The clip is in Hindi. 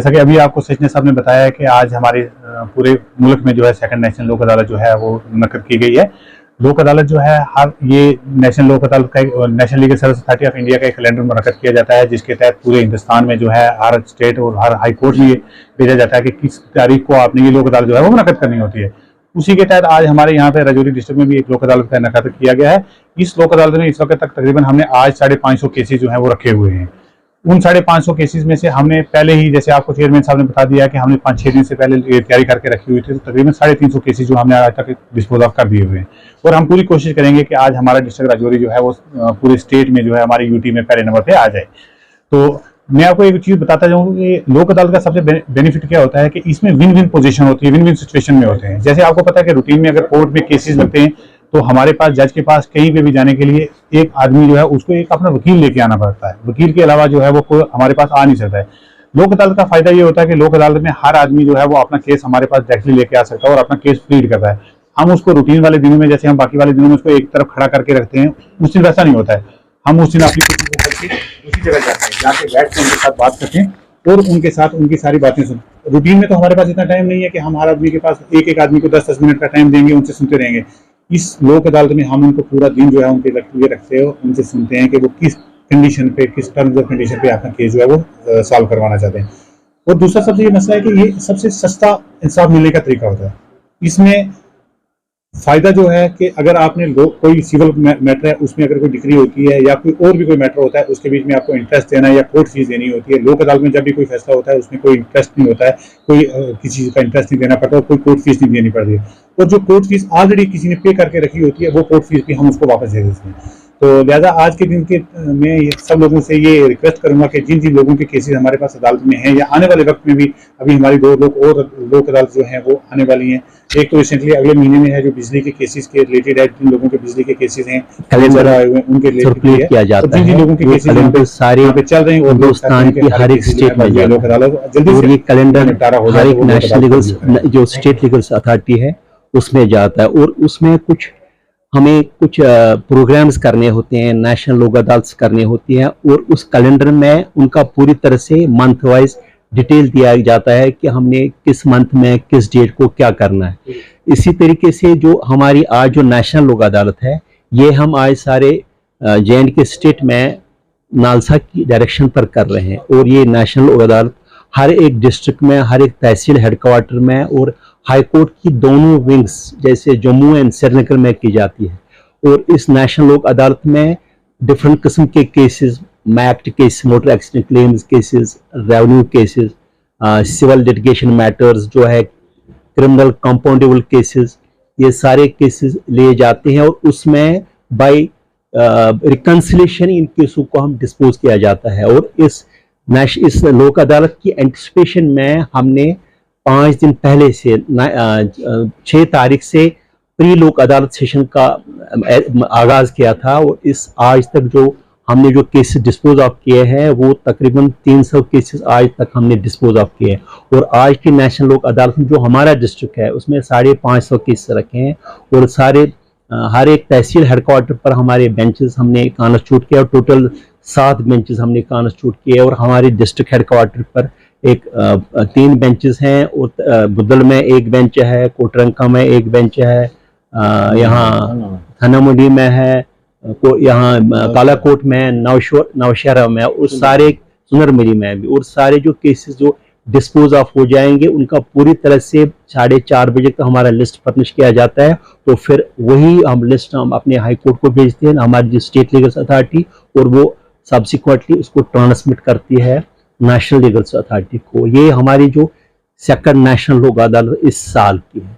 जैसा कि अभी आपको सचने साहब ने बताया है कि आज हमारे पूरे मुल्क में जो है सेकंड नेशनल लोक अदालत जो है वो मुनक्किद की गई है। लोक अदालत जो है हर ये नेशनल लोक अदालत का national legal service authority of India का एक कैलेंडर मुनक्किद किया जाता है, जिसके तहत पूरे हिंदुस्तान में जो है हर स्टेट और हर हाई कोर्ट में ये भेजा जाता है कि किस तारीख को आपने ये लोक अदालत जो है वो मुनक्किद करनी होती है। उसी के तहत आज हमारे यहाँ पे राजौरी डिस्ट्रिक्ट में भी एक लोक अदालत का इनेकाद किया गया है। इस लोक अदालत में इस वक्त तक तकरीबन हमने आज 550 केसेज जो है वो रखे हुए हैं। उन 550 केसेस में से हमने पहले ही, जैसे आपको चेयरमैन साहब ने बता दिया कि हमने 5-6 दिन से पहले तैयारी करके रखी हुई थी, तो तकरीबन 350 केसेस जो हमने आज तक डिस्पोज ऑफ कर दिए हुए हैं। और हम पूरी कोशिश करेंगे कि आज हमारा डिस्ट्रिक्ट राजौरी जो है वो पूरे स्टेट में जो है हमारे यूटी में पहले नंबर पे आ जाए। तो मैं आपको एक चीज बताता जाऊँ कि लोक अदालत का सबसे बेनिफिट क्या होता है कि इसमें विन विन पोजीशन होती है, विन विन सिचुएशन में होते हैं। जैसे आपको पता है कि रूटीन में अगर कोर्ट में केसेस लगते हैं तो हमारे पास जज के पास कहीं पे भी जाने के लिए एक आदमी जो है उसको एक अपना वकील लेके आना पड़ता है। वकील के अलावा जो है वो कोई हमारे पास आ नहीं सकता है। लोक अदालत का फायदा ये होता है कि लोक अदालत में हर आदमी जो है वो अपना केस हमारे पास डायरेक्टली लेके आ सकता है और अपना केस प्लीड करता है। हम उसको रूटीन वाले दिनों में, जैसे हम बाकी वाले दिनों में उसको एक तरफ खड़ा करके रखते हैं, उस दिन वैसा नहीं होता है। हम उस दिन अपनी उसी जगह जाते हैं, जाके बैठ के उनके साथ बात करते हैं और उनके साथ उनकी सारी बातें सुन। रूटीन में तो हमारे पास इतना टाइम नहीं है कि हम हर आदमी के पास एक आदमी को 10-10 मिनट का टाइम देंगे, उनसे सुनते रहेंगे। इस लोक अदालत में हम उनको पूरा दिन जो है उनके लिए रखते हैं, उनसे सुनते हैं कि वो किस कंडीशन पे, किस टर्म्स ऑफ कंडीशन पे अपना केस जो है वो सॉल्व करवाना चाहते हैं। और दूसरा सबसे ये मसला है कि ये सबसे सस्ता इंसाफ मिलने का तरीका होता है। इसमें फायदा जो है कि अगर आपने कोई सिविल मैटर है उसमें अगर कोई डिग्री होती है या कोई और भी कोई मैटर होता है, उसके बीच में आपको इंटरेस्ट देना या कोर्ट फीस देनी होती है। लोक अदालत में जब भी कोई फैसला होता है उसमें कोई इंटरेस्ट नहीं होता है, कोई किसी चीज का इंटरेस्ट नहीं देना पड़ता और कोई कोर्ट फीस नहीं देनी पड़ती है। और जो कोर्ट फीस ऑलरेडी किसी ने पे करके रखी होती है वो कोर्ट फीस भी हम उसको वापस दे देते हैं। तो लिहाजा आज के दिन के मैं सब लोगों से ये रिक्वेस्ट करूंगा कि जिन जिन लोगों के केसेस हमारे पास अदालत में हैं या आने वाले वक्त में भी, अभी हमारी 2 लोक अदालत जो हैं वो आने वाली हैं। एक तो रिसेंटली अगले महीने में है जो बिजली के केसेस के रिलेटेड है, जिन लोगों के बिजली के केसेस हैं कैलेंडर आए हुए हैं उनके रिलेटेड किया जाता है। जिन लोगों के केसेस सारे चल रहे हैं और हिंदुस्तान की हर एक स्टेट में लोक अदालत जल्दी से कैलेंडर निपटारा हो जाए, नेशनल लीगल जो स्टेट लीगल अथॉरिटी है उसमें जाता है। और उसमें हमें कुछ प्रोग्राम्स करने होते हैं, नेशनल लोक अदालत करने होती हैं और उस कैलेंडर में उनका पूरी तरह से मंथ वाइज डिटेल दिया जाता है कि हमने किस मंथ में किस डेट को क्या करना है। इसी तरीके से जो हमारी आज जो नेशनल लोक अदालत है ये हम आज सारे J&K स्टेट में नालसा की डायरेक्शन पर कर रहे हैं। और ये नेशनल लोक अदालत हर एक डिस्ट्रिक्ट में, हर एक तहसील हेडक्वार्टर में और हाई कोर्ट की दोनों विंग्स जैसे जम्मू एंड श्रीनगर में की जाती है। और इस नेशनल लोक अदालत में डिफरेंट किस्म के cases, MACT case, motor accident claims cases, revenue cases, civil litigation matters जो है, क्रिमिनल कंपाउंडेबल केसेस, ये सारे केसेस लिए जाते हैं और उसमें बाय रिकंसिलेशन इन केसों को हम डिस्पोज किया जाता है। और इस लोक अदालत की एंटिसिपेशन में हमने 5 दिन पहले से 6 तारीख से प्री लोक अदालत सेशन का आगाज किया था। और इस आज तक जो हमने जो केसेस डिस्पोज ऑफ किए हैं वो तकरीबन 300 केसेस आज तक हमने डिस्पोज ऑफ किए हैं। और आज की नेशनल लोक अदालत में जो हमारा डिस्ट्रिक्ट है उसमें 550 केस रखे हैं और सारे हर एक तहसील हेडक्वार्टर पर हमारे बेंचेस हमने कॉन्स्टिट्यूट किया। टोटल 7 बेंचेस हमने कॉन्स्टिट्यूट किए और हमारे डिस्ट्रिक्ट हेडक्वार्टर पर 3 बेंचेस हैं और बुद्धल में 1 बेंच है, कोटरंका में 1 बेंच है, यहाँ थानामुंडी में है, यहाँ कालाकोट में, नौशहरा में और सारे सुनरमरी में भी। और सारे जो केसेस जो डिस्पोज ऑफ हो जाएंगे उनका पूरी तरह से 4:30 बजे तक हमारा लिस्ट फर्निश किया जाता है। तो फिर वही हम लिस्ट हम अपने हाई कोर्ट को भेजते हैं, हमारी जो स्टेट लीगल अथॉरिटी, और वो सब्सिक्वेंटली उसको ट्रांसमिट करती है नेशनल लीगल अथॉरिटी को। ये हमारी जो सेकंड नेशनल लोक अदालत इस साल की है।